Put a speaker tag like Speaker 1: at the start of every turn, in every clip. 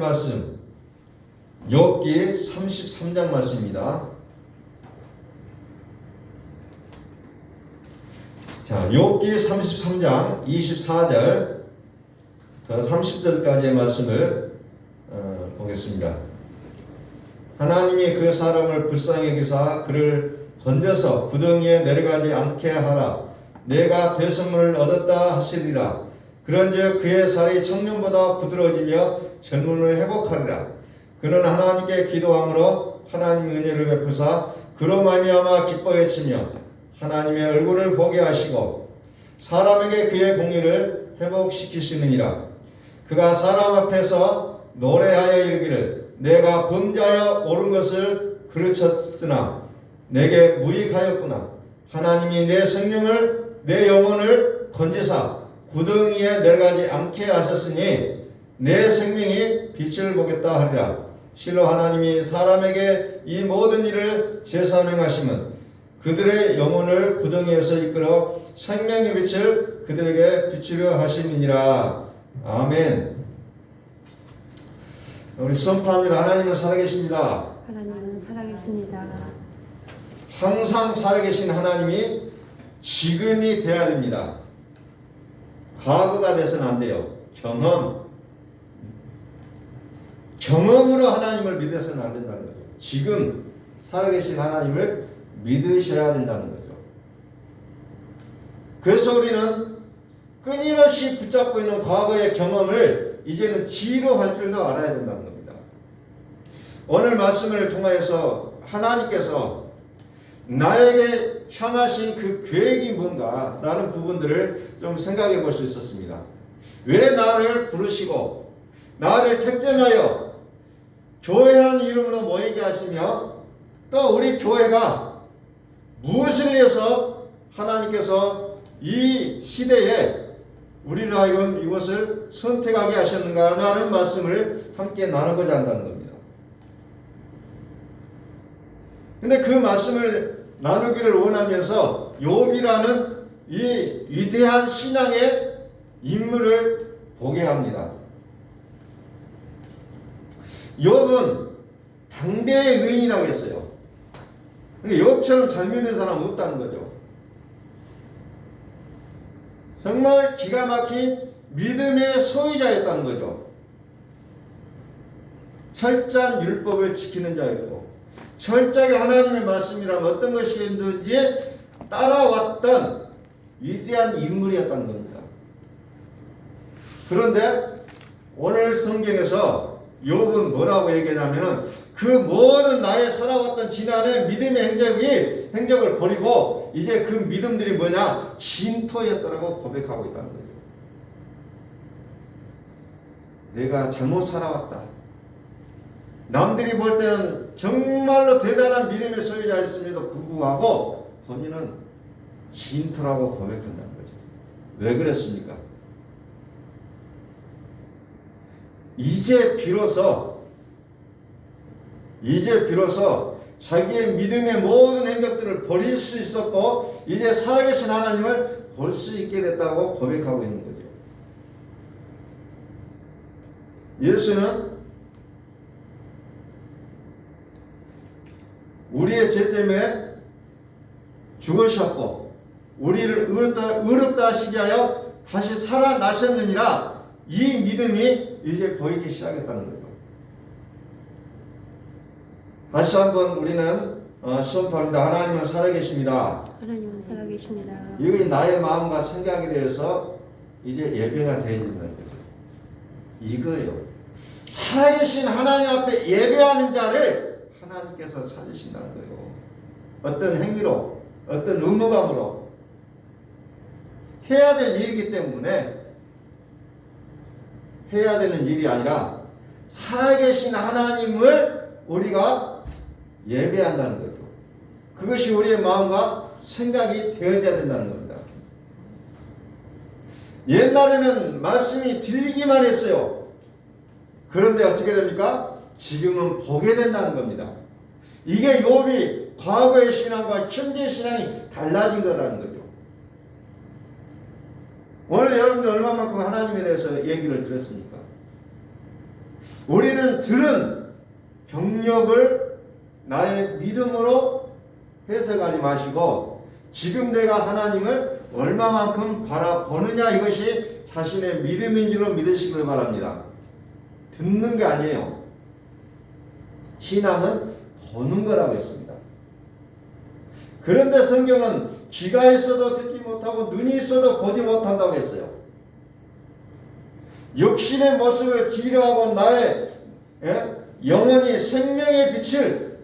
Speaker 1: 말씀 욥기 33장 말씀입니다. 자, 욥기 33장 24절 30절까지의 말씀을 보겠습니다. 하나님이 그 사람을 불쌍히 여기사 그를 건져서 구덩이에 내려가지 않게 하라. 내가 배설물을 얻었다 하시리라. 그런즉 그의 살이 청년보다 부드러워지며 젊음을 회복하리라. 그는 하나님께 기도함으로 하나님의 은혜를 베푸사 그로 말미암아 기뻐했으며 하나님의 얼굴을 보게 하시고 사람에게 그의 공의를 회복시키시느니라. 그가 사람 앞에서 노래하여 이르기를 내가 범죄하여 옳은 것을 그르쳤으나 내게 무익하였구나. 하나님이 내 생명을 내 영혼을 건지사 구덩이에 내려가지 않게 하셨으니 내 생명이 빛을 보겠다 하리라. 실로 하나님이 사람에게 이 모든 일을 재산행하심은 그들의 영혼을 구덩이에서 이끌어 생명의 빛을 그들에게 비추려 하심이니라. 아멘. 우리 선포합니다. 하나님은 살아계십니다.
Speaker 2: 하나님은 살아계십니다.
Speaker 1: 항상 살아계신 하나님이 지금이 돼야 됩니다. 과거가 돼서는 안 돼요. 경험으로 하나님을 믿어서는 안 된다는 거죠. 지금 살아계신 하나님을 믿으셔야 된다는 거죠. 그래서 우리는 끊임없이 붙잡고 있는 과거의 경험을 이제는 뒤로 할 줄도 알아야 된다는 겁니다. 오늘 말씀을 통하여서 하나님께서 나에게 향하신 그 계획이 뭔가라는 부분들을 좀 생각해 볼 수 있었습니다. 왜 나를 부르시고 나를 택정하여 교회라는 이름으로 모이게 하시며 또 우리 교회가 무엇을 위해서 하나님께서 이 시대에 우리를 하여금 이것을 선택하게 하셨는가 하는 말씀을 함께 나누고자 한다는 겁니다. 근데 그 말씀을 나누기를 원하면서 욥이라는 이 위대한 신앙의 인물을 보게 합니다. 욥은 당대의 의인이라고 했어요. 욥처럼 잘 믿는 사람 없다는 거죠. 정말 기가 막힌 믿음의 소유자였다는 거죠. 철저한 율법을 지키는 자였고 철저하게 하나님의 말씀이라면 어떤 것이든지 따라왔던 위대한 인물이었다는 겁니다. 그런데 오늘 성경에서 욥은 뭐라고 얘기하냐면은 그 모든 나의 살아왔던 지난해 믿음의 행적을 버리고 이제 그 믿음들이 뭐냐? 진토였다라고 고백하고 있다는 거예요. 내가 잘못 살아왔다. 남들이 볼 때는 정말로 대단한 믿음의 소유자였음에도 불구하고 본인은 진토라고 고백한다는 거죠. 왜 그랬습니까? 이제 비로소 자기의 믿음의 모든 행적들을 버릴 수 있었고 이제 살아계신 하나님을 볼 수 있게 됐다고 고백하고 있는 거죠. 예수는 우리의 죄 때문에 죽으셨고 우리를 의롭다 하시게 하여 다시 살아나셨느니라. 이 믿음이 이제 보이기 시작했다는 거죠. 다시 한번 우리는 선포합니다. 하나님은 살아계십니다.
Speaker 2: 하나님은 살아계십니다.
Speaker 1: 이것이 나의 마음과 생각에 대해서 이제 예배가 되어야 된다는 거죠. 이거예요. 살아계신 하나님 앞에 예배하는 자를 하나님께서 찾으신다는 거예요. 어떤 행위로, 어떤 의무감으로 해야 될 일이기 때문에 해야 되는 일이 아니라 살아계신 하나님을 우리가 예배한다는 거죠. 그것이 우리의 마음과 생각이 되어져야 된다는 겁니다. 옛날에는 말씀이 들리기만 했어요. 그런데 어떻게 됩니까? 지금은 보게 된다는 겁니다. 이게 욥이 과거의 신앙과 현재의 신앙이 달라진 거라는 거죠. 오늘 여러분들 얼마만큼 하나님에 대해서 얘기를 들었습니까? 우리는 들은 경력을 나의 믿음으로 해석하지 마시고 지금 내가 하나님을 얼마만큼 바라보느냐, 이것이 자신의 믿음인 줄로 믿으시길 바랍니다. 듣는 게 아니에요. 신앙은 보는 거라고 했습니다. 그런데 성경은 귀가 있어도 듣지 못하고 눈이 있어도 보지 못한다고 했어요. 육신의 모습을 뒤로 하고 나의 영원히 생명의 빛을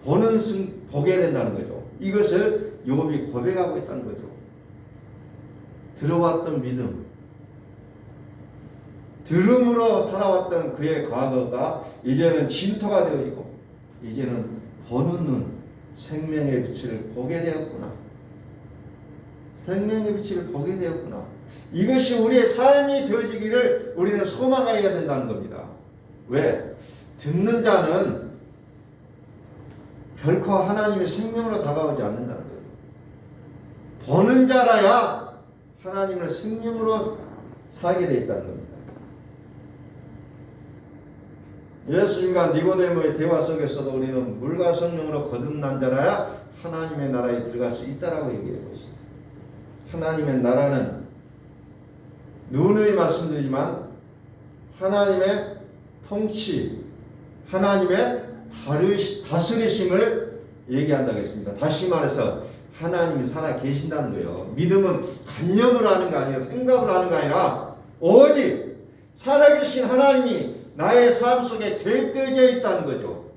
Speaker 1: 보게 된다는 거죠. 이것을 욥이 고백하고 있다는 거죠. 들어왔던 믿음, 들음으로 살아왔던 그의 과거가 이제는 진토가 되어지고 이제는 보는 눈, 생명의 빛을 보게 되었구나. 생명의 빛을 보게 되었구나. 이것이 우리의 삶이 되어지기를 우리는 소망해야 된다는 겁니다. 왜? 듣는 자는 결코 하나님의 생명으로 다가오지 않는다는 거예요. 보는 자라야 하나님을 생명으로 살게 되어 있다는 겁니다. 예수님과 니고데모의 대화 속에서도 우리는 물과 성령으로 거듭난 자라야 하나님의 나라에 들어갈 수 있다라고 얘기하고 있습니다. 하나님의 나라는 누누이 말씀드리지만 하나님의 통치, 하나님의 다스리심을 얘기한다고 했습니다. 다시 말해서 하나님이 살아 계신다는 거예요. 믿음은 관념으로 하는 거 아니에요. 생각으로 하는 거 아니라 오직 살아계신 하나님이 나의 삶 속에 계획되어 있다는 거죠.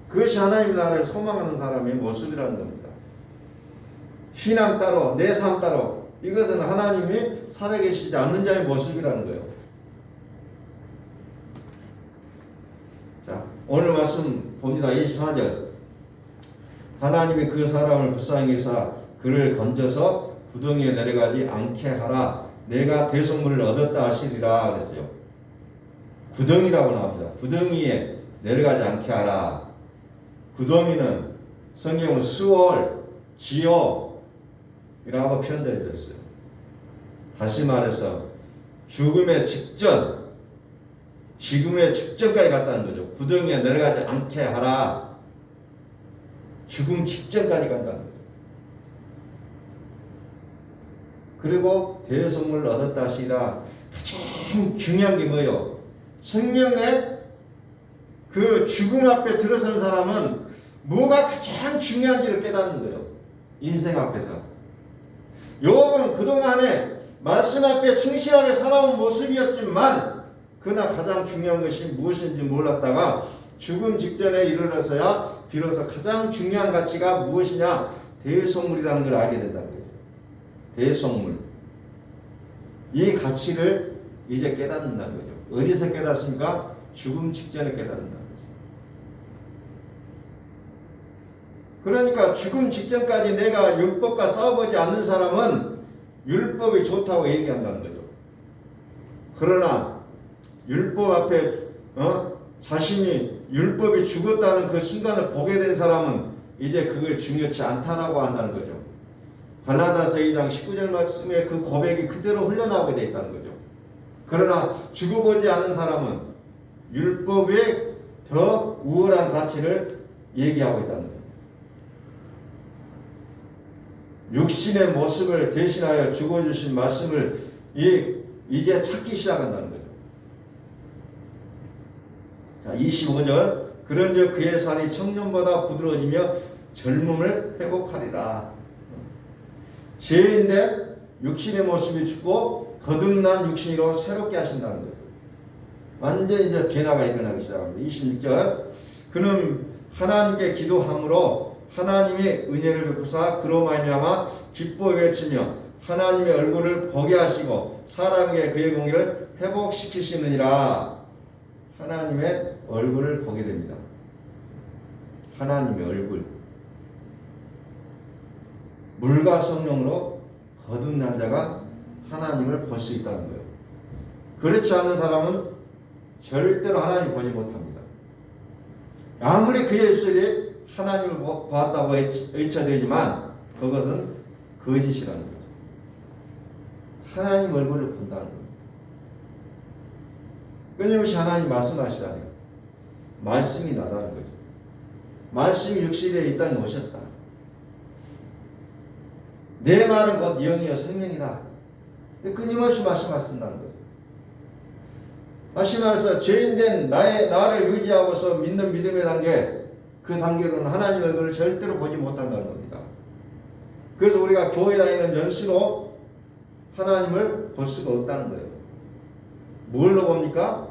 Speaker 1: 그것이 하나님의 나라를 소망하는 사람의 모습이라는 겁니다. 신앙 따로 내 삶 따로, 이것은 하나님이 살아계시지 않는 자의 모습이라는 거예요. 자, 오늘 말씀 봅니다. 24절. 하나님이 그 사람을 불쌍히 여기사 그를 건져서 구덩이에 내려가지 않게 하라. 내가 대속물을 얻었다 하시리라 그랬어요. 구덩이라고 나옵니다. 구덩이에 내려가지 않게 하라. 구덩이는 성경은 수월, 지옥이라고 표현되어 있어요. 다시 말해서 죽음의 직전까지 갔다는 거죠. 구덩이에 내려가지 않게 하라. 죽음 직전까지 간다는 거죠. 그리고 대속물을 얻었다 하시라. 가장 중요한 게 뭐예요? 생명의 그 죽음 앞에 들어선 사람은 뭐가 가장 중요한지를 깨닫는 거예요. 인생 앞에서. 욥은 그동안에 말씀 앞에 충실하게 살아온 모습이었지만 그러나 가장 중요한 것이 무엇인지 몰랐다가 죽음 직전에 이르러서야 비로소 가장 중요한 가치가 무엇이냐, 대속물이라는 걸 알게 된다는 거예요. 대속물. 이 가치를 이제 깨닫는다는 거죠. 어디서 깨닫습니까? 죽음 직전에 깨닫는다는 거죠. 그러니까 죽음 직전까지 내가 율법과 싸워보지 않는 사람은 율법이 좋다고 얘기한다는 거죠. 그러나 율법 앞에 자신이 율법이 죽었다는 그 순간을 보게 된 사람은 이제 그게 중요치 않다라고 한다는 거죠. 갈라디아서 2장 19절 말씀에 그 고백이 그대로 흘러나오게 되어 있다는 거죠. 그러나 죽어보지 않는 사람은 율법의 더 우월한 가치를 얘기하고 있다는 거예요. 육신의 모습을 대신하여 죽어주신 말씀을 이제 찾기 시작한다는 거죠. 자, 25절. 그런즉 그의 살이 청년보다 부드러워지며 젊음을 회복하리라. 죄인데 육신의 모습이 죽고 거듭난 육신으로 새롭게 하신다는 거죠. 완전히 이제 변화가 일어나기 시작합니다. 26절. 그는 하나님께 기도함으로 하나님의 은혜를 베푸사 그로 말미암아 기뻐 외치며 하나님의 얼굴을 보게 하시고 사람에게 그의 공의를 회복시키시느니라. 하나님의 얼굴을 보게 됩니다. 하나님의 얼굴. 물과 성령으로 거듭난 자가 하나님을 볼 수 있다는 거예요. 그렇지 않은 사람은 절대로 하나님을 보지 못합니다. 아무리 그의 입술이 하나님을 보았다고 외쳐대지만 그것은 거짓이라는 거죠. 하나님 얼굴을 본다는 겁니다. 끊임없이 하나님 말씀하시다니 말씀이 나다는 거죠. 말씀이 육신에 이 땅에 오셨다. 내 말은 곧 영이요 생명이다. 끊임없이 말씀하신다는 거죠. 다시 말해서 죄인된 나를 의지하고서 믿는 믿음의 단계, 그 단계로는 하나님 얼굴을 절대로 보지 못한다는 겁니다. 그래서 우리가 교회 다니는 연수로 하나님을 볼 수가 없다는 거예요. 뭘로 봅니까?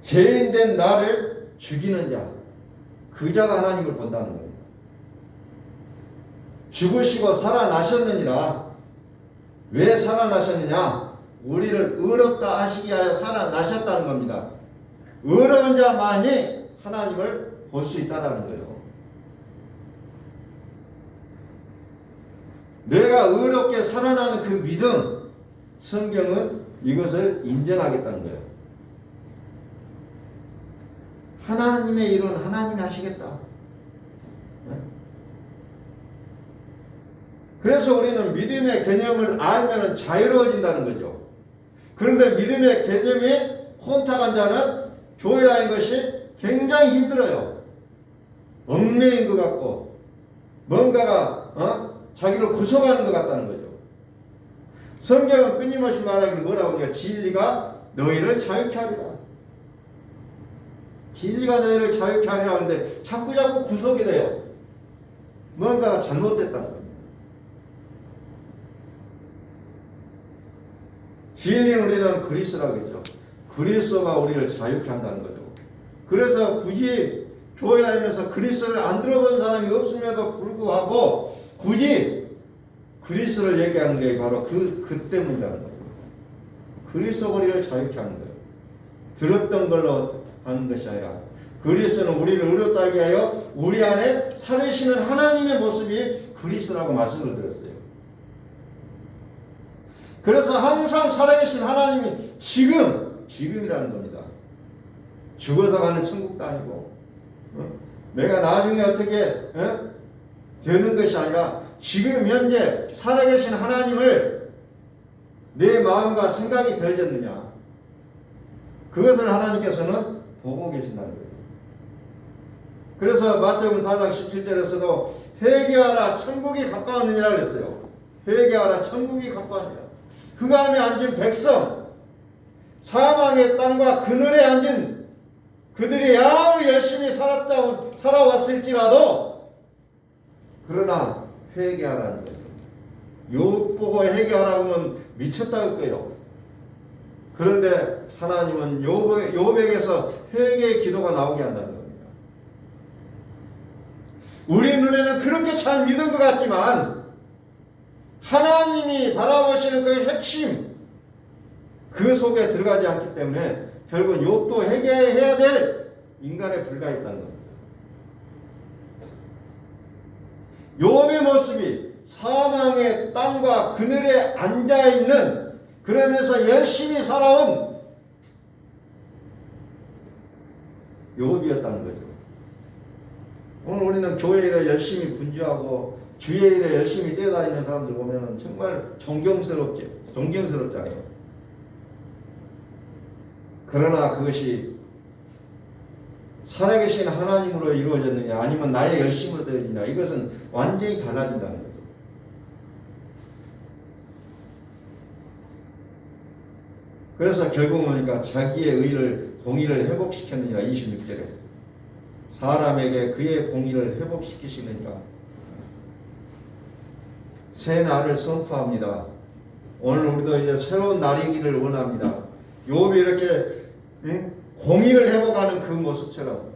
Speaker 1: 죄인된 나를 죽이는 자, 그 자가 하나님을 본다는 겁니다. 죽으시고 살아나셨느니라. 왜 살아나셨느냐? 우리를 의롭다 하시기 위하여 살아나셨다는 겁니다. 의로운 자만이 하나님을 볼 수 있다는 거예요. 내가 의롭게 살아나는 그 믿음, 성경은 이것을 인정하겠다는 거예요. 하나님의 일은 하나님이 하시겠다. 그래서 우리는 믿음의 개념을 알면 자유로워진다는 거죠. 그런데 믿음의 개념이 혼탁한 자는 교회 다니는 것이 굉장히 힘들어요. 얽매인 것 같고 뭔가가 자기를 구속하는 것 같다는 거죠. 성경은 끊임없이 말하기를 뭐라고 하니까 진리가 너희를 자유케 하리라. 진리가 너희를 자유케 하리라 하는데 자꾸 구속이 돼요. 뭔가가 잘못됐다는 겁니다. 진리는 우리는 그리스도라고 했죠. 그리스도가 우리를 자유케 한다는 거죠. 그래서 굳이 교회 다니면서 그리스도를 안 들어본 사람이 없음에도 불구하고 굳이 그리스도를 얘기하는 게 바로 그 때문이라는 거죠. 그리스도가 우리를 자유케 하는 거예요. 들었던 걸로 하는 것이 아니라 그리스도는 우리를 의롭다 하게 하여 우리 안에 살으시는 하나님의 모습이 그리스도라고 말씀을 드렸어요. 그래서 항상 살아계신 하나님이 지금이라는 겁니다. 죽어서 가는 천국도 아니고 내가 나중에 어떻게 되는 것이 아니라 지금 현재 살아계신 하나님을 내 마음과 생각이 되어졌느냐, 그것을 하나님께서는 보고 계신다는 거예요. 그래서 마태복음 4장 17절에서도 회개하라 천국이 가까웠느니라 그랬어요. 회개하라 천국이 가까웠느니라. 흑암에 앉은 백성, 사망의 땅과 그늘에 앉은 그들이 아무리 열심히 살아왔을지라도 그러나 회개하라는 거예요. 욥 보고 회개하라고 하면 미쳤다고 거예요. 그런데 하나님은 욥에게서 회개의 기도가 나오게 한다는 겁니다. 우리 눈에는 그렇게 잘 믿은 것 같지만 하나님이 바라보시는 그 핵심, 그 속에 들어가지 않기 때문에 결국 욥도 회개해야 될 인간에 불과했다는 겁니다. 욥의 모습이 사망의 땅과 그늘에 앉아있는, 그러면서 열심히 살아온 욥이었다는 거죠. 오늘 우리는 교회 일에 열심히 분주하고 주의 일에 열심히 뛰어다니는 사람들 보면 정말 존경스럽잖아요. 그러나 그것이 살아계신 하나님으로 이루어졌느냐 아니면 나의 열심으로 되어지냐, 이것은 완전히 달라진다는 거죠. 그래서 결국 보니까 자기의 의를 공의를 회복시켰느니라. 26절에 사람에게 그의 공의를 회복시키시느니라. 새 날을 선포합니다. 오늘 우리도 이제 새로운 날이기를 원합니다. 욥이 이렇게 공의를 회복하는 그 모습처럼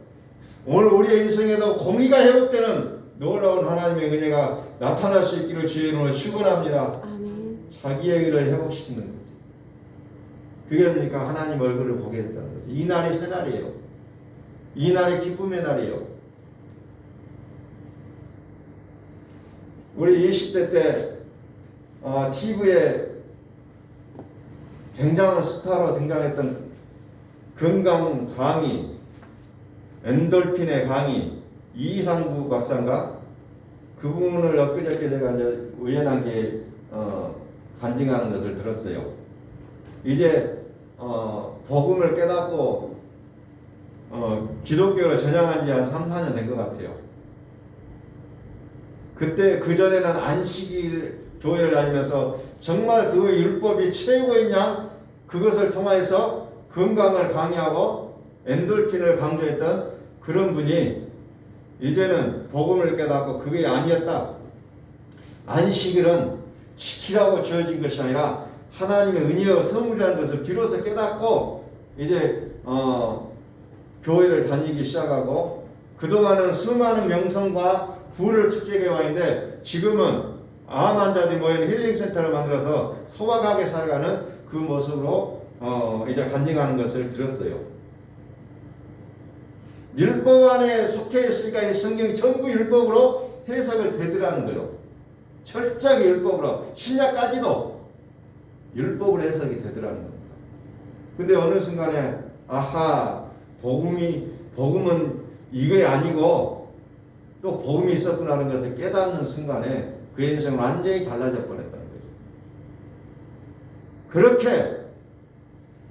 Speaker 1: 오늘 우리의 인생에도 공의가 회복되는 놀라운 하나님의 은혜가 나타날 수 있기를 주의 이름으로 축원합니다.
Speaker 2: 아멘.
Speaker 1: 자기의 의를 회복시키는 거죠. 그게 그러니까 하나님 얼굴을 보게 된다는 거죠. 이 날이 새 날이에요. 이 날이 기쁨의 날이에요. 우리 20대 때 TV에 굉장한 스타로 등장했던 건강 강의, 엔돌핀의 강의, 이상구 박사인가? 그분을 엊그저께 제가 이제 우연하게 간증하는 것을 들었어요. 이제 복음을 깨닫고 기독교로 전향한 지 한 3, 4년 된 것 같아요. 그때 그전에는 안식일 교회를 다니면서 정말 그 율법이 최고인 양 그것을 통해서 건강을 강의하고 엔돌핀을 강조했던 그런 분이 이제는 복음을 깨닫고 그게 아니었다. 안식일은 시키라고 주어진 것이 아니라 하나님의 은혜와 선물이라는 것을 비로소 깨닫고 이제 교회를 다니기 시작하고 그동안은 수많은 명성과 부를 축적해 와 있는데 지금은 암 환자들이 모이는 힐링센터를 만들어서 소박하게 살아가는 그 모습으로 이제 간증하는 것을 들었어요. 율법 안에 속해 있으니까 이 성경이 전부 율법으로 해석을 되더라는 거예요. 철저하게 율법으로 신약까지도 율법으로 해석이 되더라는 겁니다. 근데 어느 순간에 아하 복음은 이게 아니고 또 복음이 있었구나는 것을 깨닫는 순간에 그 인생은 완전히 달라져 버렸다는 거죠.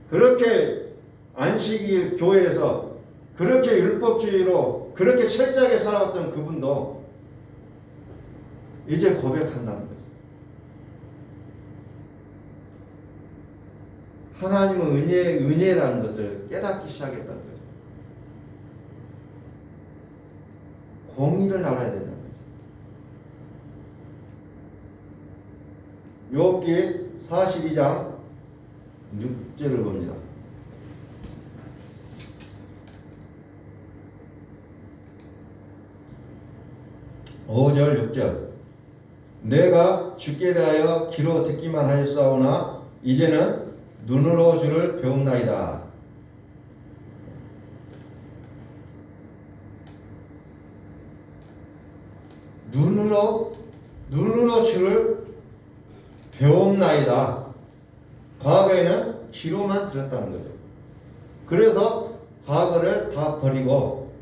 Speaker 1: 그렇게 안식일 교회에서 그렇게 율법주의로 그렇게 철저하게 살아왔던 그분도 이제 고백한다는 거죠. 하나님은 은혜라는 것을 깨닫기 시작했다는 거죠. 공의를 알아야 된다는 거죠. 욥기 42장 6절을 봅니다. 5절 6절 내가 주께 대하여 귀로 듣기만 하였사오나 이제는 눈으로 주를 배움나이다. 눈으로 주를 배움나이다. 과거에는 귀로만 들었다는 거죠. 그래서 과거를 다 버리고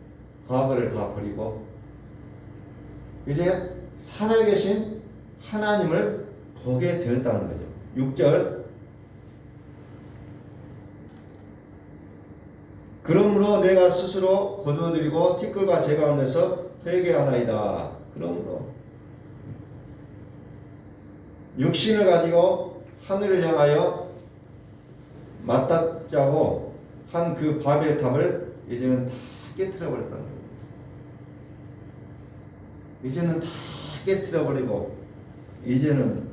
Speaker 1: 이제 살아계신 하나님을 보게 되었다는 거죠. 6절 그러므로 내가 스스로 거두어들이고 티끌과 재 가운데서 회개하나이다. 그러므로 육신을 가지고 하늘을 향하여 맞닿자고 한 그 바벨탑을 이제는 다 깨트려버렸다는 거예요. 이제는 다 깨트려버리고 이제는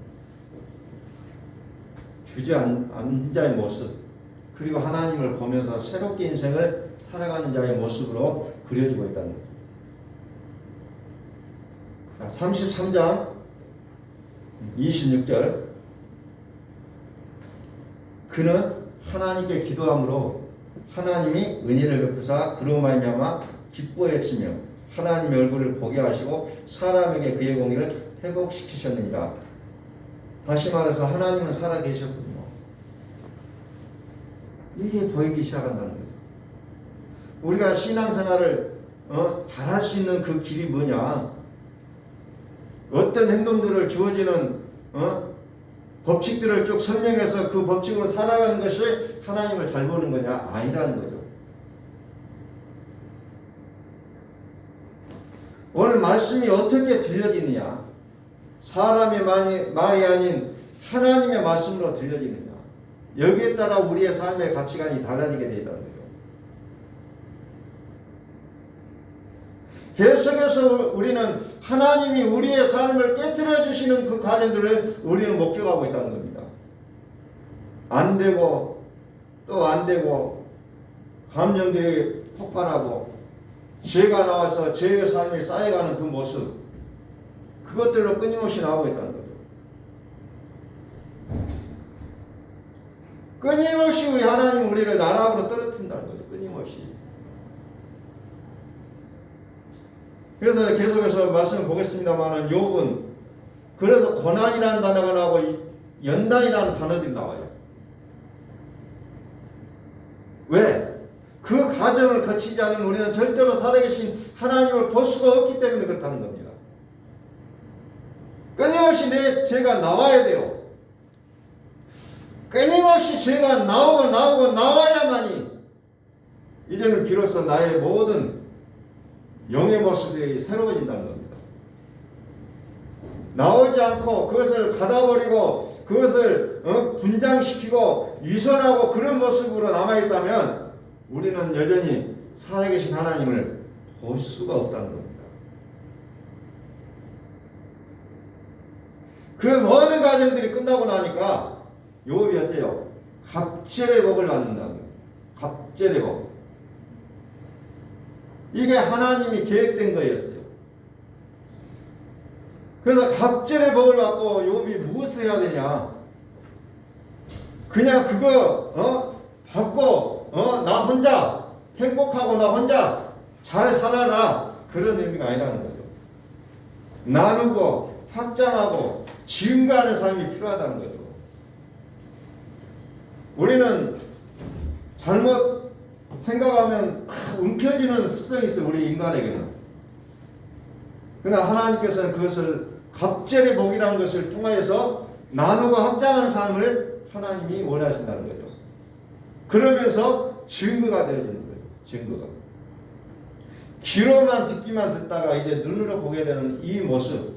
Speaker 1: 주저앉은 자의 모습 그리고 하나님을 보면서 새롭게 인생을 살아가는 자의 모습으로 그려지고 있다는 거예요. 33장 26절 그는 하나님께 기도함으로 하나님이 은혜를 베푸사 그로 말미암아 기뻐하시며 하나님의 얼굴을 보게 하시고 사람에게 그의 공의를 회복시키셨느니라. 다시 말해서 하나님은 살아계셨군요. 이게 보이기 시작한다는 거죠. 우리가 신앙생활을 잘할 수 있는 그 길이 뭐냐? 어떤 행동들을 주어지는 법칙들을 쭉 설명해서 그 법칙으로 살아가는 것이 하나님을 잘 보는 거냐? 아니라는 거죠. 오늘 말씀이 어떻게 들려지느냐? 사람의 말이 아닌 하나님의 말씀으로 들려지느냐? 여기에 따라 우리의 삶의 가치관이 달라지게 되다는 거죠. 계속해서 우리는 하나님이 우리의 삶을 깨트려 주시는 그 과정들을 우리는 목격하고 있다는 겁니다. 안 되고 또 안 되고 감정들이 폭발하고 죄가 나와서 죄의 삶이 쌓여가는 그 모습 그것들로 끊임없이 나오고 있다는 거죠. 끊임없이 우리 하나님은 우리를 나락으로 떨어뜨린다는 거죠. 끊임없이. 그래서 계속해서 말씀을 보겠습니다만 욥은 그래서 고난이라는 단어가 나오고 연단이라는 단어들이 나와요. 왜? 그 과정을 거치지 않으면 우리는 절대로 살아계신 하나님을 볼 수가 없기 때문에 그렇다는 겁니다. 끊임없이 내 죄가 나와야 돼요. 끊임없이 죄가 나와야만이 이제는 비로소 나의 모든 영의 모습이 새로워진다는 겁니다. 나오지 않고 그것을 닫아버리고 그것을 분장시키고 위선하고 그런 모습으로 남아있다면 우리는 여전히 살아계신 하나님을 볼 수가 없다는 겁니다. 그 모든 과정들이 끝나고 나니까 욥이 어때요? 갑절의 복을 받는다는 거예요. 갑절의 복. 이게 하나님이 계획된 거였어요. 그래서 갑절의 복을 받고 욥이 무엇을 해야 되냐? 그냥 그거 받고 나 혼자 행복하고 나 혼자 잘 살아라 그런 의미가 아니라는 거죠. 나누고 확장하고 증가하는 삶이 필요하다는 거죠. 우리는 잘못 생각하면 움켜쥐는 습성이 있어요. 우리 인간에게는. 그러나 하나님께서는 그것을 갑절의 복이라는 것을 통하여서 나누고 확장하는 삶을 하나님이 원하신다는 거죠. 그러면서 증거가 되어지는 거죠. 증거가. 귀로만 듣기만 듣다가 이제 눈으로 보게 되는 이 모습,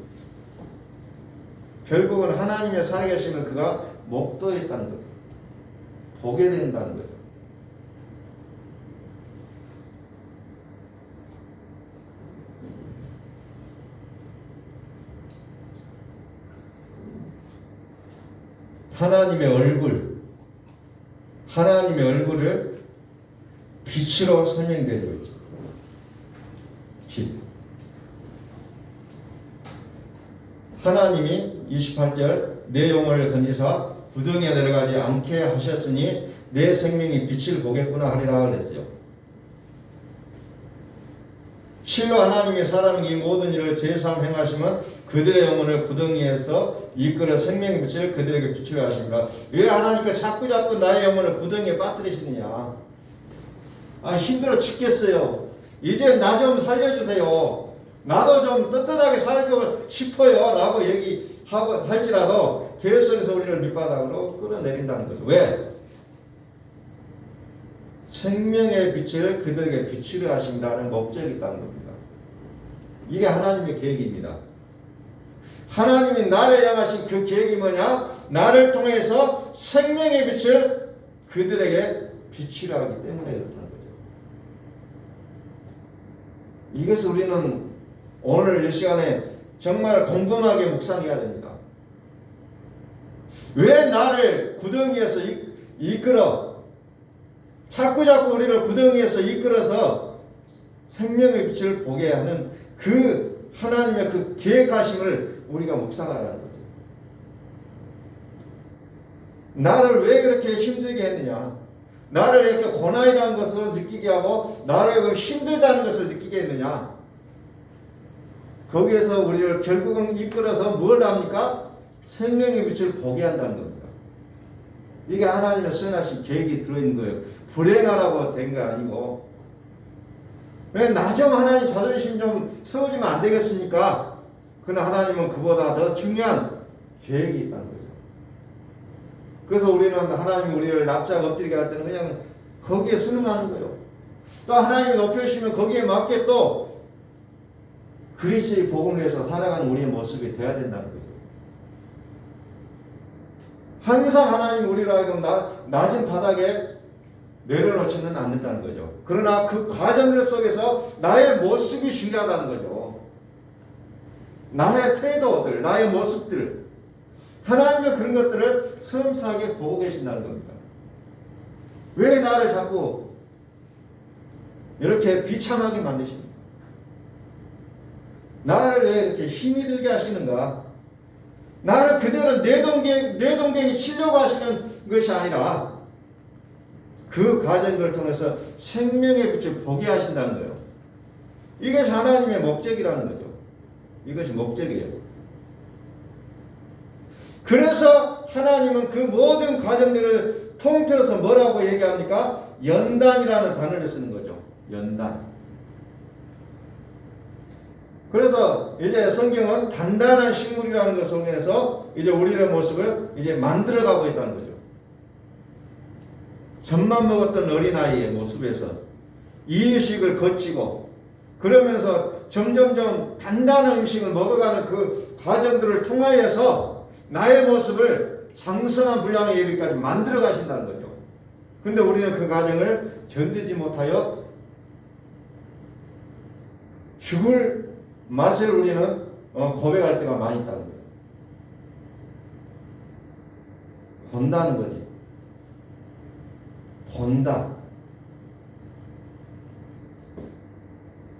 Speaker 1: 결국은 하나님의 살아계심을 그가 목도했다는 거죠. 보게 된다는 거죠. 하나님의 얼굴을 빛으로 설명되고 있죠. 빛. 하나님이 28절 내 영혼을 건지사 구덩이에 내려가지 않게 하셨으니 내 생명이 빛을 보겠구나 하리라 그랬어요. 실로 하나님이 사람에게 이 모든 일을 제삼 행하시면 그들의 영혼을 구덩이에서 이끌어 생명의 빛을 그들에게 비추게 하십니다. 왜 하나님께 자꾸 나의 영혼을 구덩이에 빠뜨리시느냐? 힘들어 죽겠어요. 이제 나 좀 살려주세요. 나도 좀 떳떳하게 살고 싶어요. 라고 할지라도 계속해서 우리를 밑바닥으로 끌어내린다는 거죠. 왜? 생명의 빛을 그들에게 비추려 하신다는 목적이 있다는 겁니다. 이게 하나님의 계획입니다. 하나님이 나를 향하신 그 계획이 뭐냐? 나를 통해서 생명의 빛을 그들에게 비추려 하기 때문에 그렇다는 거죠. 이것을 우리는 오늘 이 시간에 정말 곰곰하게 묵상해야 됩니다. 왜 나를 구덩이에서 이끌어 자꾸 우리를 구덩이에서 이끌어서 생명의 빛을 보게 하는 그 하나님의 그 계획하심을 우리가 묵상하라는 거죠. 나를 왜 그렇게 힘들게 했느냐? 나를 이렇게 고난이라는 것을 느끼게 하고 나를 힘들다는 것을 느끼게 했느냐? 거기에서 우리를 결국은 이끌어서 뭘 합니까? 생명의 빛을 보게 한다는 겁니다. 이게 하나님의 선하신 계획이 들어있는 거예요. 불행하라고 된 거 아니고. 왜 나 좀 하나님 자존심 좀 세워주면 안 되겠습니까? 그러나 하나님은 그보다 더 중요한 계획이 있다는 거죠. 그래서 우리는 하나님이 우리를 납작 엎드리게 할 때는 그냥 거기에 순응하는 거예요. 또 하나님이 높여주시면 거기에 맞게 또 그리스도의 복음을 위해서 살아가는 우리의 모습이 되어야 된다는 거죠. 항상 하나님 우리를 하여금 낮은 바닥에 내려놓지는 않는다는 거죠. 그러나 그 과정들 속에서 나의 모습이 중요하다는 거죠. 나의 태도들, 나의 모습들, 하나님은 그런 것들을 섬세하게 보고 계신다는 겁니다. 왜 나를 자꾸 이렇게 비참하게 만드십니까? 나를 왜 이렇게 힘이 들게 하시는가? 나를 그대로 내동댕이 치려고 하시는 것이 아니라 그 과정을 통해서 생명의 빛을 보게 하신다는 거예요. 이것이 하나님의 목적이라는 거죠. 이것이 목적이에요. 그래서 하나님은 그 모든 과정들을 통틀어서 뭐라고 얘기합니까? 연단이라는 단어를 쓰는 거죠. 연단. 그래서 이제 성경은 단단한 식물이라는 것을 통해서 이제 우리의 모습을 이제 만들어가고 있다는 거죠. 젖만 먹었던 어린아이의 모습에서 이유식을 거치고 그러면서 점점점 단단한 음식을 먹어가는 그 과정들을 통하여서 나의 모습을 장성한 분량에 이르기까지 만들어 가신다는 거죠. 그런데 우리는 그 과정을 견디지 못하여 죽을 맛을 우리는 고백할 때가 많이 있다는 거예요. 본다는 거지. 본다.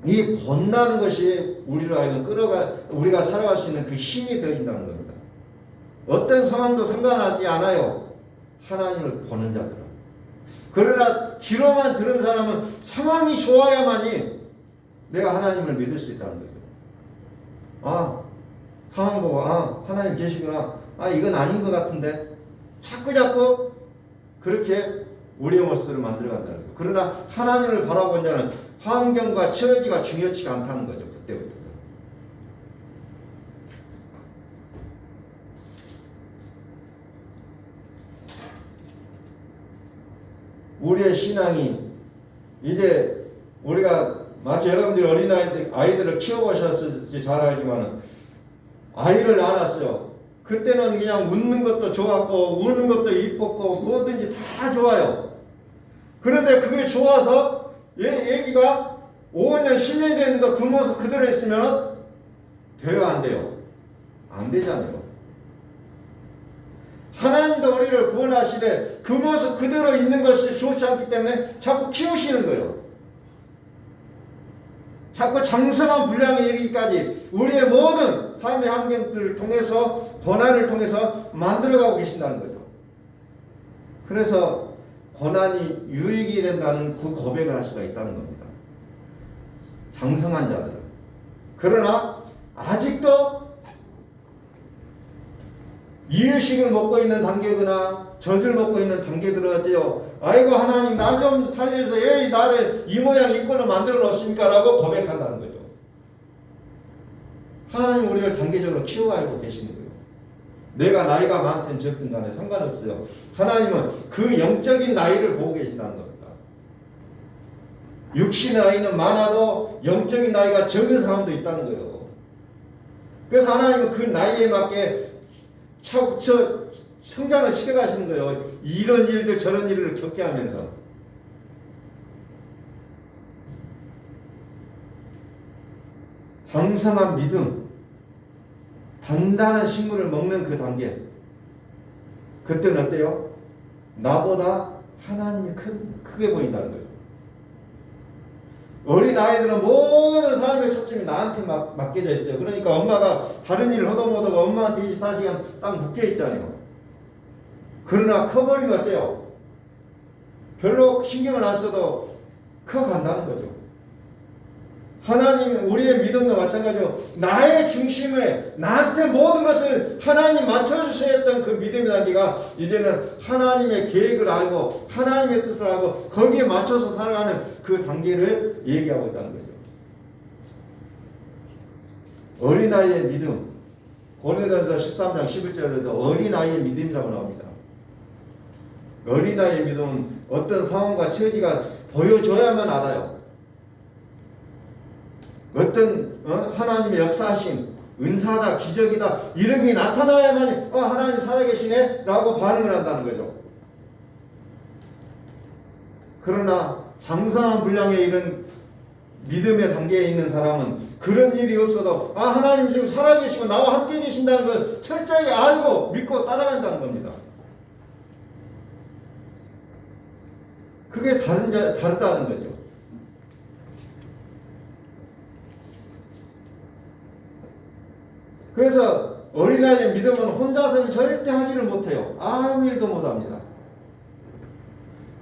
Speaker 1: 이 본다는 것이 우리로 하여금 우리가 살아갈 수 있는 그 힘이 되어진다는 겁니다. 어떤 상황도 상관하지 않아요. 하나님을 보는 자들은. 그러나 귀로만 들은 사람은 상황이 좋아야만이 내가 하나님을 믿을 수 있다는 거죠. 아, 상황 보고 하나님 계시구나. 이건 아닌 것 같은데. 자꾸 그렇게 우리의 모습을 만들어간다는 거예요. 그러나 하나님을 바라본 자는 환경과 처지가 중요치가 않다는 거죠. 그때부터. 우리의 신앙이 이제 우리가 마치 여러분들이 아이들을 키워보셨을지 잘 알지만 아이를 낳았어요. 그때는 그냥 웃는 것도 좋았고 우는 것도 이뻤고 뭐든지 다 좋아요. 그런데 그게 좋아서 애기가 5년 10년이 됐는데도 그 모습 그대로 있으면 돼요 안 돼요? 안 되잖아요. 하나님도 우리를 구원하시되 그 모습 그대로 있는 것이 좋지 않기 때문에 자꾸 키우시는 거예요. 자꾸 장성한 분량에 이르기까지 우리의 모든 삶의 환경들을 통해서 고난을 통해서 만들어가고 계신다는 거죠. 그래서 고난이 유익이 된다는 그 고백을 할 수가 있다는 겁니다. 장성한 자들은. 그러나 아직도 이유식을 먹고 있는 단계거나 젖을 먹고 있는 단계들은 어때요? 아이고 하나님 나 좀 살려줘서 왜 나를 이 모양 이 꼴로 만들어 놓습니까? 라고 고백한다는 거죠. 하나님 우리를 단계적으로 키워가고 계시는 거예요. 내가 나이가 많든 적든 간에 상관없어요. 하나님은 그 영적인 나이를 보고 계신다는 겁니다. 육신의 나이는 많아도 영적인 나이가 적은 사람도 있다는 거예요. 그래서 하나님은 그 나이에 맞게 성장을 시켜가시는 거예요. 이런 일들 저런 일을 겪게 하면서. 장성한 믿음, 단단한 식물을 먹는 그 단계. 그때는 어때요? 나보다 하나님이 크게 보인다는 거예요. 어린 아이들은 모든 삶의 초점이 나한테 맡겨져 있어요. 그러니까 엄마가 다른 일을 하도 못하고 엄마한테 24시간 딱 묶여 있잖아요. 그러나 커버리면 어때요? 별로 신경을 안 써도 커간다는 거죠. 하나님 우리의 믿음도 마찬가지로 나의 중심에 나한테 모든 것을 하나님 맞춰주셔야 했던 그 믿음의 단계가 이제는 하나님의 계획을 알고 하나님의 뜻을 알고 거기에 맞춰서 살아가는 그 단계를 얘기하고 있다는 거죠. 어린아이의 믿음, 고린도전서 13장 11절에도 어린아이의 믿음이라고 나옵니다. 어린아이의 믿음은 어떤 상황과 처지가 보여줘야만 알아요. 어떤 하나님의 역사하심, 은사다, 기적이다 이런 게 나타나야만 하나님 살아계시네 라고 반응을 한다는 거죠. 그러나 장성한 분량에 이른 믿음의 단계에 있는 사람은 그런 일이 없어도 하나님 지금 살아계시고 나와 함께 계신다는 걸 철저히 알고 믿고 따라간다는 겁니다. 그게 다르다는 거죠. 그래서 어린아이의 믿음은 혼자서는 절대 하지를 못해요. 아무 일도 못합니다.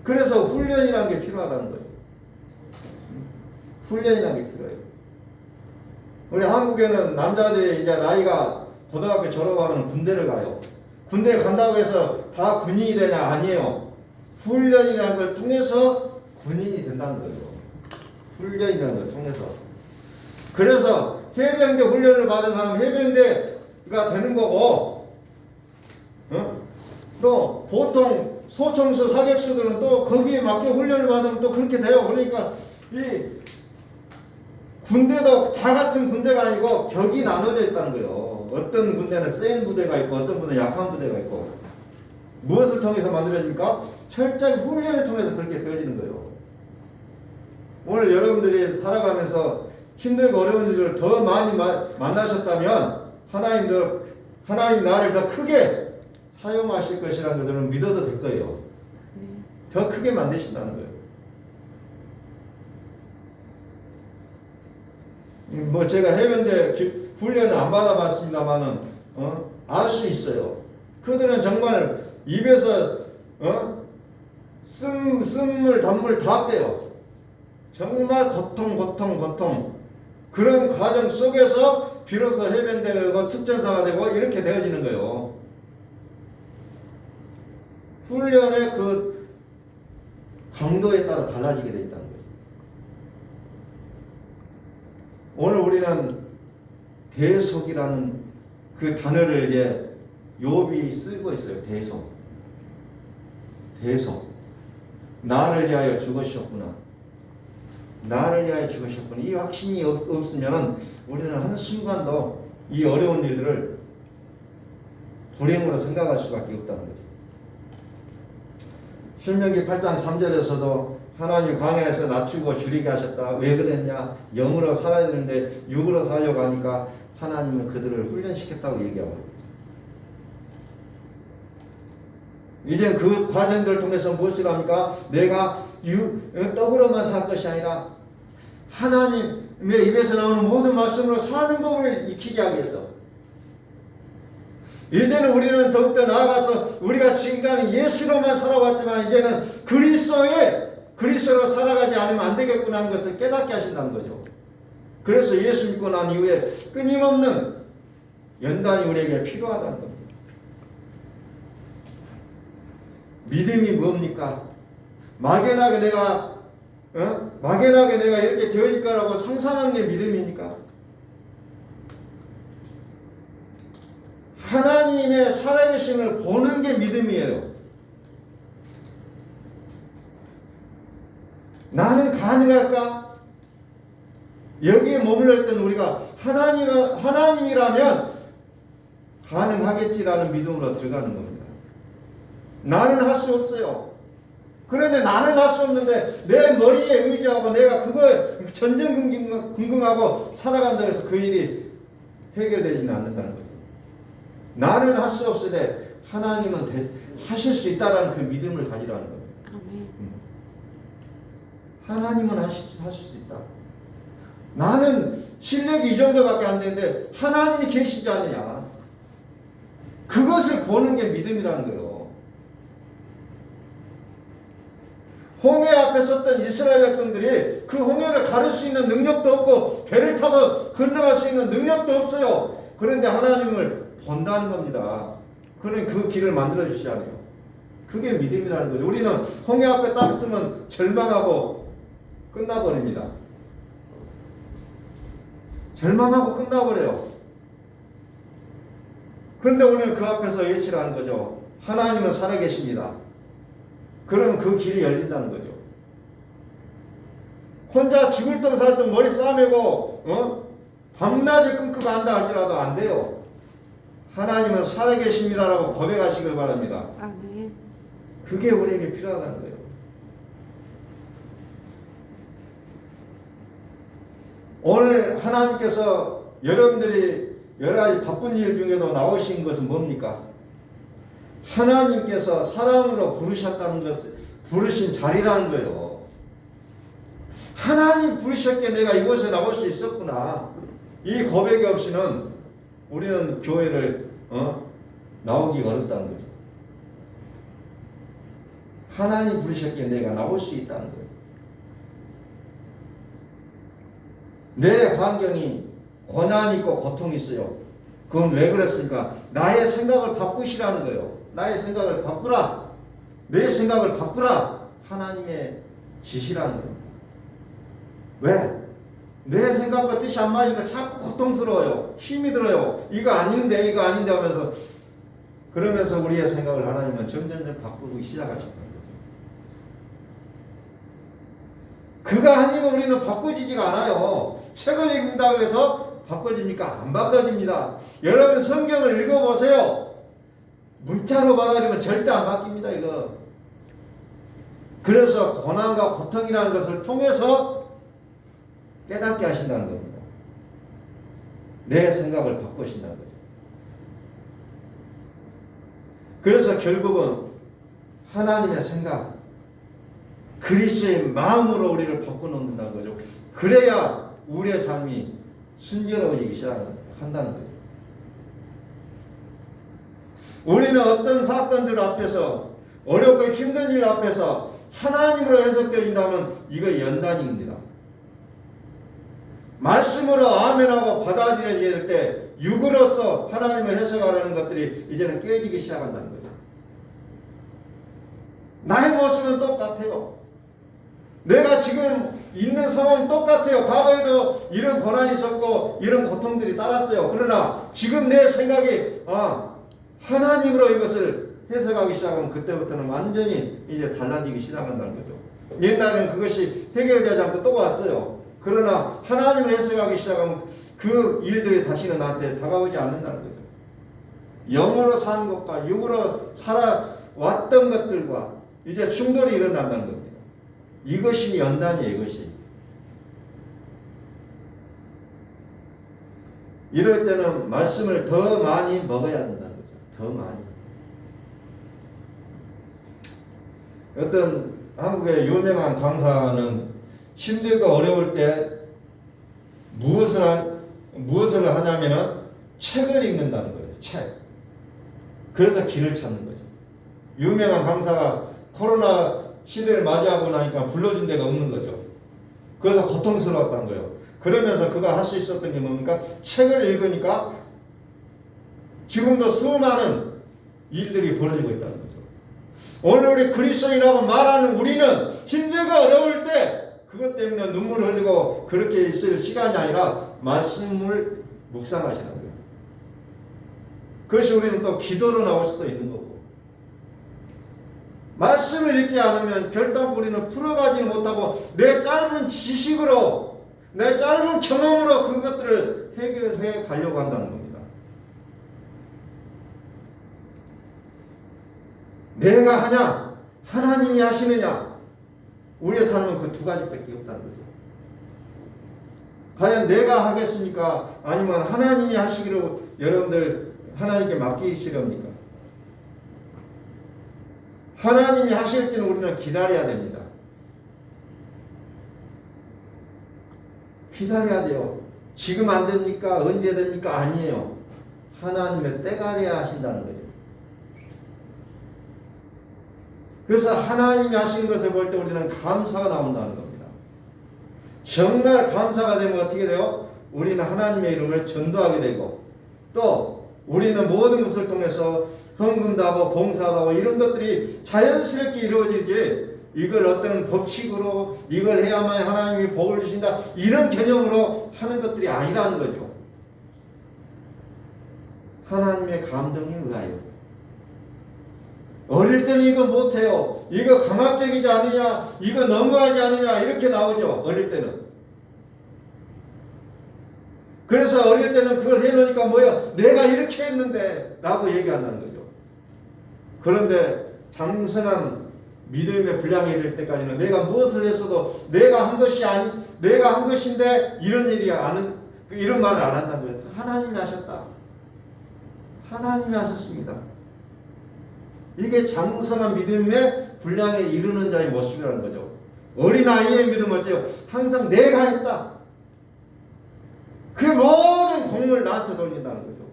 Speaker 1: 그래서 훈련이라는 게 필요하다는 거예요. 훈련이라는 게 필요해요. 우리 한국에는 남자들이 이제 나이가 고등학교 졸업하면 군대를 가요. 군대에 간다고 해서 다 군인이 되냐? 아니에요. 훈련이라는 걸 통해서 군인이 된다는 거예요. 훈련이라는 걸 통해서. 그래서 해병대 훈련을 받은 사람은 해병대가 되는 거고, 또 보통 소총수 사격수들은 또 거기에 맞게 훈련을 받으면 또 그렇게 돼요. 그러니까 이 군대도 다 같은 군대가 아니고 격이 나눠져 있다는 거예요. 어떤 군대는 센 부대가 있고 어떤 부대는 약한 부대가 있고. 무엇을 통해서 만들어집니까? 철저히 훈련을 통해서 그렇게 되어지는 거예요. 오늘 여러분들이 살아가면서 힘들고 어려운 일을 더 많이 만나셨다면 하나님 나를 더 크게 사용하실 것이라는 것을 믿어도 될 거예요. 더 크게 만드신다는 거예요. 뭐 제가 해병대 훈련을 안 받아봤습니다만은 알 수 있어요. 그들은 정말 입에서 쓴물 단물 다 빼요. 정말 고통 그런 과정 속에서 비로소 해병대가 특전사가 되고 이렇게 되어지는 거예요. 훈련의 그 강도에 따라 달라지게 되어 있다는 거예요. 오늘 우리는 대속이라는 그 단어를 이제 욥이 쓰고 있어요. 대속. 나를 위하여 죽으셨구나. 나를 위하여 죽으셨구나. 이 확신이 없으면 우리는 한순간도 이 어려운 일들을 불행으로 생각할 수밖에 없다는 거죠. 신명기 8장 3절에서도 하나님 광야에서 낮추고 줄이게 하셨다. 왜 그랬냐? 영으로 살아야 되는데 육으로 살려고 하니까 하나님은 그들을 훈련시켰다고 얘기하고 이제 그 과정들 통해서 무엇을 합니까? 내가 떡으로만 살 것이 아니라 하나님의 입에서 나오는 모든 말씀으로 사는 법을 익히게 하기 위해서 이제는 우리는 더욱더 나아가서 우리가 지금까지 예수로만 살아왔지만 이제는 그리스도로 살아가지 않으면 안 되겠구나 하는 것을 깨닫게 하신다는 거죠. 그래서 예수 믿고 난 이후에 끊임없는 연단이 우리에게 필요하다는 겁니다. 믿음이 뭡니까? 막연하게 내가 이렇게 되어질 거라고 상상하는 게 믿음입니까? 하나님의 살아계심을 보는 게 믿음이에요. 나는 가능할까? 여기에 머물러 있던 우리가 하나님이라면 가능하겠지라는 믿음으로 들어가는 겁니다. 나는 할 수 없어요. 그런데 나는 할 수 없는데 내 머리에 의지하고 내가 그거에 전전긍긍하고 살아간다고 해서 그 일이 해결되지는 않는다는 거죠. 나는 할 수 없으되 하나님은 하실 수 있다라는 그 믿음을 가지라는 겁니다.
Speaker 2: 아멘.
Speaker 1: 하나님은 하실 수 있다. 나는 실력이 이 정도밖에 안 되는데 하나님이 계시지 않느냐. 그것을 보는 게 믿음이라는 거예요. 홍해 앞에 섰던 이스라엘 백성들이 그 홍해를 가를 수 있는 능력도 없고 배를 타고 건너갈 수 있는 능력도 없어요. 그런데 하나님을 본다는 겁니다. 그런데 그 길을 만들어 주시잖아요. 그게 믿음이라는 거죠. 우리는 홍해 앞에 딱 서면 절망하고 끝나버립니다. 절망하고 끝나버려요. 그런데 우리는 그 앞에서 예치를 하는 거죠. 하나님은 살아계십니다. 그러면 그 길이 열린다는 거죠. 혼자 죽을 똥 살 똥 머리 싸매고 밤낮을 끊고 간다 할지라도 안 돼요. 하나님은 살아계십니다라고 고백하시길 바랍니다.
Speaker 2: 아멘.
Speaker 1: 그게 우리에게 필요하다는 거예요. 오늘 하나님께서 여러분들이 여러 가지 바쁜 일 중에도 나오신 것은 뭡니까? 하나님께서 사랑으로 부르셨다는 것을 부르신 자리라는 거예요. 하나님 부르셨기에 내가 이곳에 나올 수 있었구나. 이 고백이 없이는 우리는 교회를 나오기 어렵다는 거죠. 하나님 부르셨기에 내가 나올 수 있다는 거예요. 내 환경이 고난이 있고 고통이 있어요. 그건 왜 그랬습니까? 나의 생각을 바꾸시라는 거예요. 나의 생각을 바꾸라. 내 생각을 바꾸라. 하나님의 지시라는 겁니다. 왜? 내 생각과 뜻이 안 맞으니까 자꾸 고통스러워요. 힘이 들어요. 이거 아닌데 하면서 그러면서 우리의 생각을 하나님은 점점 바꾸기 시작하시는 거죠. 그가 아니면 우리는 바꿔지지가 않아요. 책을 읽는다고 해서 바꿔집니까? 안 바꿔집니다. 여러분 성경을 읽어보세요. 문자로 받아들이면 절대 안 바뀝니다. 이거. 그래서 고난과 고통이라는 것을 통해서 깨닫게 하신다는 겁니다. 내 생각을 바꾸신다는 거죠. 그래서 결국은 하나님의 생각, 그리스도의 마음으로 우리를 바꿔놓는다는 거죠. 그래야 우리의 삶이 순조로워지기 시작한다는 거죠. 우리는 어떤 사건들 앞에서, 어렵고 힘든 일 앞에서 하나님으로 해석되어진다면 이거 연단입니다. 말씀으로 아멘하고 받아들여져야 될 때 육으로서 하나님을 해석하려는 것들이 이제는 깨지기 시작한다는 거죠. 나의 모습은 똑같아요. 내가 지금 있는 상황은 똑같아요. 과거에도 이런 고난이 있었고 이런 고통들이 따랐어요. 그러나 지금 내 생각이 하나님으로 이것을 해석하기 시작하면 그때부터는 완전히 이제 달라지기 시작한다는 거죠. 옛날에는 그것이 해결되지 않고 또 왔어요. 그러나 하나님을 해석하기 시작하면 그 일들이 다시는 나한테 다가오지 않는다는 거죠. 영으로 사는 것과 육으로 살아왔던 것들과 이제 충돌이 일어난다는 겁니다. 이것이 연단이에요. 이것이. 이럴 때는 말씀을 더 많이 먹어야 된다는 거죠. 더 많이. 어떤 한국의 유명한 강사는 힘들고 어려울 때 무엇을 하냐면은 책을 읽는다는 거예요. 책. 그래서 길을 찾는 거죠. 유명한 강사가 코로나 시대를 맞이하고 나니까 불러준 데가 없는 거죠. 그래서 고통스러웠다는 거예요. 그러면서 그가 할 수 있었던 게 뭡니까? 책을 읽으니까 지금도 수많은 일들이 벌어지고 있다는 거죠. 오늘 우리 그리스도인이라고 말하는 우리는 힘들고 어려울 때 그것 때문에 눈물을 흘리고 그렇게 있을 시간이 아니라 말씀을 묵상하시는 거예요. 그것이 우리는 또 기도로 나올 수도 있는 거고, 말씀을 읽지 않으면 결단코 우리는 풀어가지 못하고 내 짧은 지식으로, 내 짧은 경험으로 그것들을 해결해 가려고 한다는 겁니다. 내가 하냐? 하나님이 하시느냐? 우리의 삶은 그 두 가지밖에 없다는 거죠. 과연 내가 하겠습니까? 아니면 하나님이 하시기로 여러분들 하나님께 맡기시렵니까? 하나님이 하실 때는 우리는 기다려야 됩니다. 기다려야 돼요. 지금 안 됩니까? 언제 됩니까? 아니에요. 하나님의 때가 돼야 하신다는 거죠. 그래서 하나님이 하신 것을 볼 때 우리는 감사가 나온다는 겁니다. 정말 감사가 되면 어떻게 돼요? 우리는 하나님의 이름을 전도하게 되고, 또 우리는 모든 것을 통해서 헌금도 하고 봉사도 하고 이런 것들이 자연스럽게 이루어지지, 이걸 어떤 법칙으로 이걸 해야만 하나님이 복을 주신다 이런 개념으로 하는 것들이 아니라는 거죠. 하나님의 감동에 의하여. 어릴 때는 이거 못해요, 이거 강압적이지 않느냐, 이거 너무하지 않느냐 이렇게 나오죠. 어릴 때는. 그래서 어릴 때는 그걸 해놓으니까 뭐야, 내가 이렇게 했는데 라고 얘기한다는 거죠. 그런데 장성한 믿음의 분량에 이를 때까지는 내가 무엇을 했어도 내가 한 것이 내가 한 것인데 이런 일이 이런 말을 안 한다는 거예요. 하나님이 하셨다. 하나님이 하셨습니다. 이게 장성한 믿음의 분량에 이르는 자의 모습이라는 거죠. 어린아이의 믿음은 어때요? 항상 내가 했다. 그 모든 공을 나한테 돌린다는 거죠.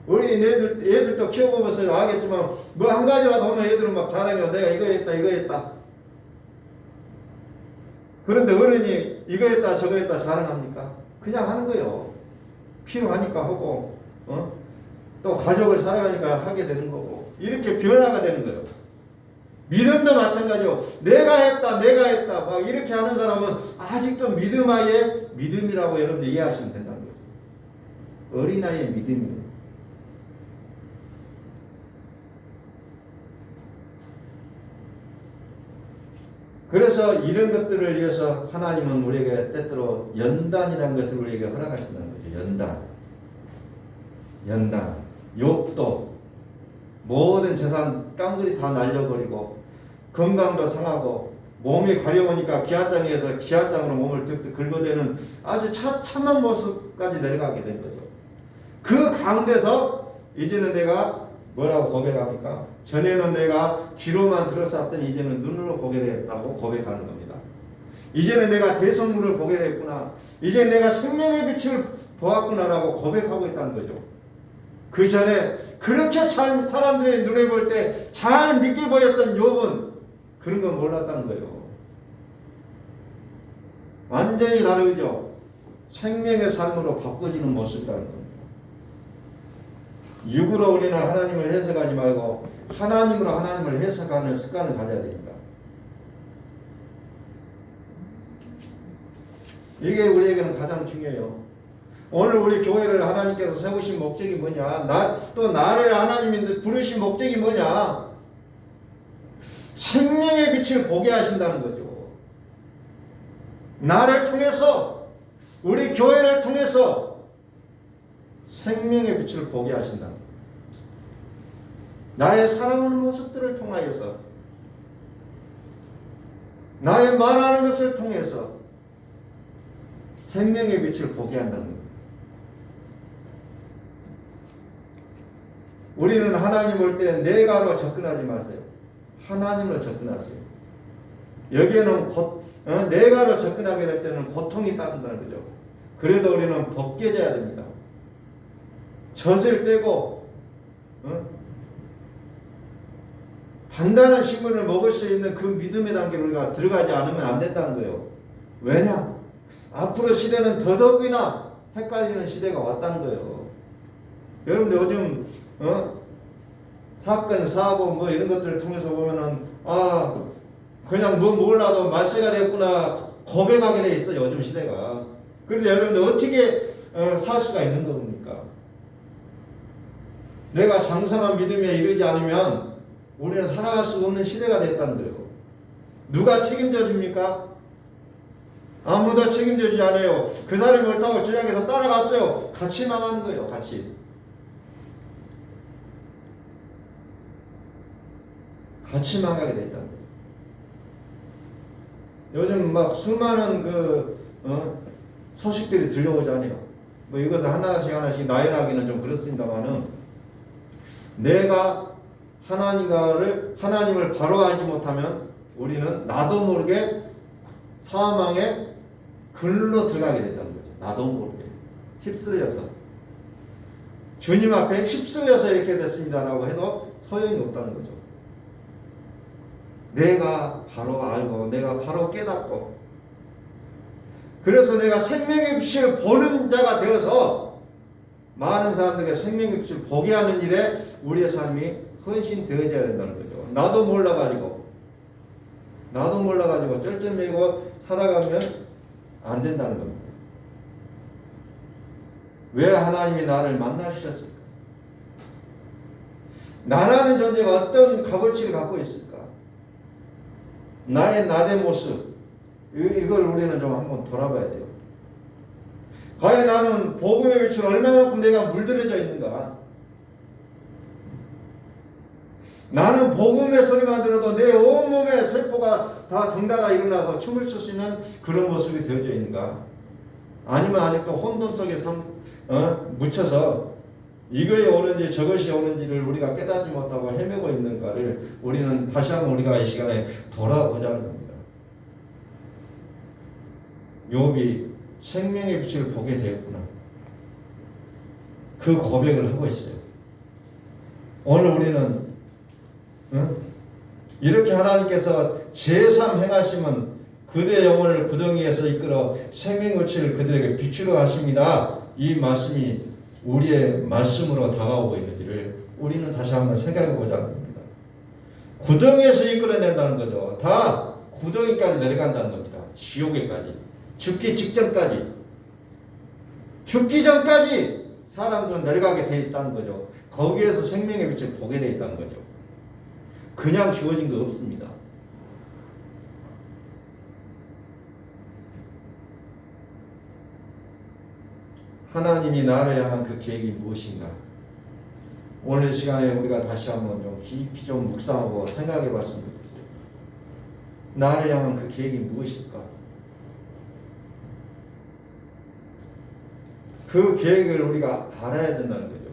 Speaker 1: 우리 애들도 키워보면서 알겠지만 뭐 한 가지라도 하면 애들은 막 자랑해요. 내가 이거 했다 이거 했다. 그런데 어른이 이거 했다 저거 했다 자랑합니까? 그냥 하는 거예요. 필요하니까 하고 또 가족을 사랑하니까 하게 되는 거고, 이렇게 변화가 되는 거예요. 믿음도 마찬가지요. 내가 했다 막 이렇게 하는 사람은 아직도 믿음아이의 믿음이라고 여러분들 이해하시면 된다는 거죠. 어린아이의 믿음이에요. 그래서 이런 것들을 위해서 하나님은 우리에게 때때로 연단이라는 것을 우리에게 허락하신다는 거죠. 연단. 욥도 모든 재산 깡그리 다 날려버리고 건강도 상하고 몸이 가려우니까 기아장에서 기아장으로 몸을 득득 긁어대는 아주 처참한 모습까지 내려가게 된 거죠. 그 가운데서 이제는 내가 뭐라고 고백합니까? 전에는 내가 귀로만 들었었더니 이제는 눈으로 보게 됐다고 고백하는 겁니다. 이제는 내가 대성물을 보게 됐구나. 이제 내가 생명의 빛을 보았구나라고 고백하고 있다는 거죠. 그 전에 그렇게 잘 사람들의 눈에 볼 때 잘 믿게 보였던 욥은 그런 건 몰랐다는 거예요. 완전히 다르죠. 생명의 삶으로 바꿔지는 모습이라는 겁니다. 육으로 우리는 하나님을 해석하지 말고 하나님으로 하나님을 해석하는 습관을 가져야 됩니다. 이게 우리에게는 가장 중요해요. 오늘 우리 교회를 하나님께서 세우신 목적이 뭐냐? 또 나를 하나님이 부르신 목적이 뭐냐? 생명의 빛을 보게 하신다는 거죠. 나를 통해서, 우리 교회를 통해서 생명의 빛을 보게 하신다. 나의 사랑하는 모습들을 통하여서, 나의 말하는 것을 통해서 생명의 빛을 보게 한다는 겁니다. 우리는 하나님 볼 때 내가로 접근하지 마세요. 하나님으로 접근하세요. 여기에는 내가로 접근하게 될 때는 고통이 따른다는 거죠. 그래도 우리는 벗겨져야 됩니다. 젖을 떼고 단단한 식물을 먹을 수 있는 그 믿음의 단계로 우리가 들어가지 않으면 안 된다는 거예요. 왜냐? 앞으로 시대는 더더욱이나 헷갈리는 시대가 왔다는 거예요. 여러분들 요즘 사건, 사고 뭐 이런 것들을 통해서 보면은 그냥 뭐 몰라도 말세가 됐구나 고백하게 돼 있어요. 요즘 시대가. 그런데 여러분들 어떻게 살 수가 있는 겁니까? 내가 장성한 믿음에 이르지 않으면 우리는 살아갈 수 없는 시대가 됐다는 거예요. 누가 책임져 줍니까? 아무도 책임져 주지 않아요. 그 사람이 옳다고 주장해서 따라갔어요. 같이 망하는 거예요. 같이 망하게 됐다는 거예요. 요즘 막 수많은 소식들이 들려오잖아요. 뭐 이것을 하나씩 나열하기는 좀 그렇습니다만은 내가 하나님을 바로 알지 못하면 우리는 나도 모르게 사망의 글로 들어가게 된다는 거죠. 나도 모르게 휩쓸려서 주님 앞에 휩쓸려서 이렇게 됐습니다라고 해도 소용이 없다는 거죠. 내가 바로 알고 내가 바로 깨닫고 그래서 내가 생명의 빛을 보는 자가 되어서 많은 사람들에게 생명의 빛을 보게 하는 일에 우리의 삶이 헌신되어져야 된다는 거죠. 나도 몰라가지고 쩔쩔매고 살아가면 안 된다는 겁니다. 왜 하나님이 나를 만나주셨을까? 나라는 존재가 어떤 값어치를 갖고 있을까? 나의 나대 모습 이걸 우리는 좀 한번 돌아봐야 돼요. 과연 나는 복음의 빛을 얼마만큼 내가 물들여져 있는가? 나는 복음의 소리만 들어도 내 온몸에 세포가 다 덩달아 일어나서 춤을 출 수 있는 그런 모습이 되어져 있는가? 아니면 아직도 혼돈 속에 묻혀서 이것이 옳은지 저것이 옳은지를 우리가 깨닫지 못하고 헤매고 있는가를 우리는 다시 한번 우리가 이 시간에 돌아보자는 겁니다. 욥이 생명의 빛을 보게 되었구나. 그 고백을 하고 있어요. 오늘 우리는 이렇게 하나님께서 제3 행하심은 그들의 영혼을 구덩이에서 이끌어 생명빛을 그들에게 비추려 하십니다. 이 말씀이 우리의 말씀으로 다가오고 있는지를 우리는 다시 한번 생각해 보자는 겁니다. 구덩이에서 이끌어낸다는 거죠. 다 구덩이까지 내려간다는 겁니다. 지옥에까지. 죽기 직전까지. 죽기 전까지 사람들은 내려가게 되어 있다는 거죠. 거기에서 생명의 빛을 보게 되어 있다는 거죠. 그냥 주어진 거 없습니다. 하나님이 나를 향한 그 계획이 무엇인가? 오늘 시간에 우리가 다시 한번 좀 깊이 좀 묵상하고 생각해 봤으면 좋겠어요. 나를 향한 그 계획이 무엇일까? 그 계획을 우리가 알아야 된다는 거죠.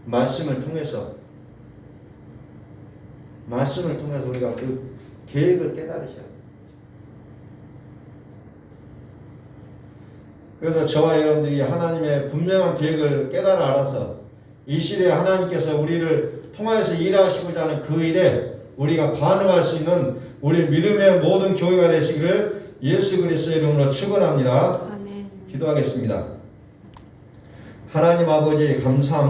Speaker 1: 말씀을 통해서 우리가 그 계획을 깨달으셔야 돼요. 그래서 저와 여러분들이 하나님의 분명한 계획을 깨달아 알아서 이 시대에 하나님께서 우리를 통하여서 일하시고자 하는 그 일에 우리가 반응할 수 있는 우리 믿음의 모든 교회가 되시기를 예수 그리스도의 이름으로 축원합니다.
Speaker 2: 아멘.
Speaker 1: 기도하겠습니다. 하나님 아버지 감사합니다.